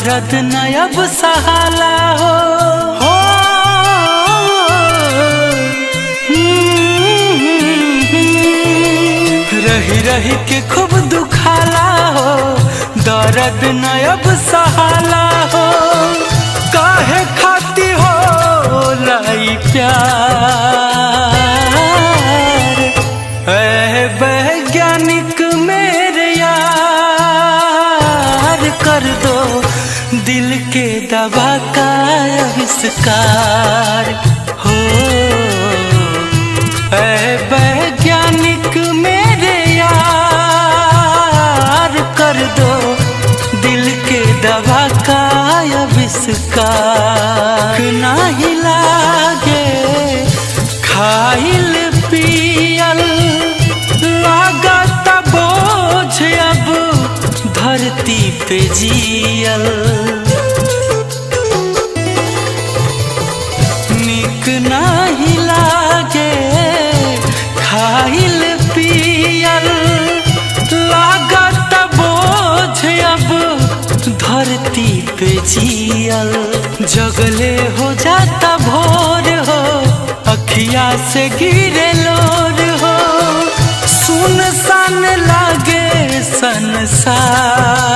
दर्द न अब सहाला हो, रही रही के खूब दुखाला हो, दर्द न अब सहाला हो। काहे खाती हो लाई प्यार, ऐ वैज्ञानिक मेरे यार, कर दो दिल के दवा का आविष्कार हो। ऐ वैज्ञानिक मेरे यार, कर दो दिल के दवा का आविष्कार। नाही लागे खाइल पियल, लागत बोझ अब धरती पे जियल। निक नाही लागे खाइल पियल, लागत बोझ अब धरती पे जियल। जगले हो जाता भोर हो, अखिया से गिरे लोर हो, सुनसान लागे संसार।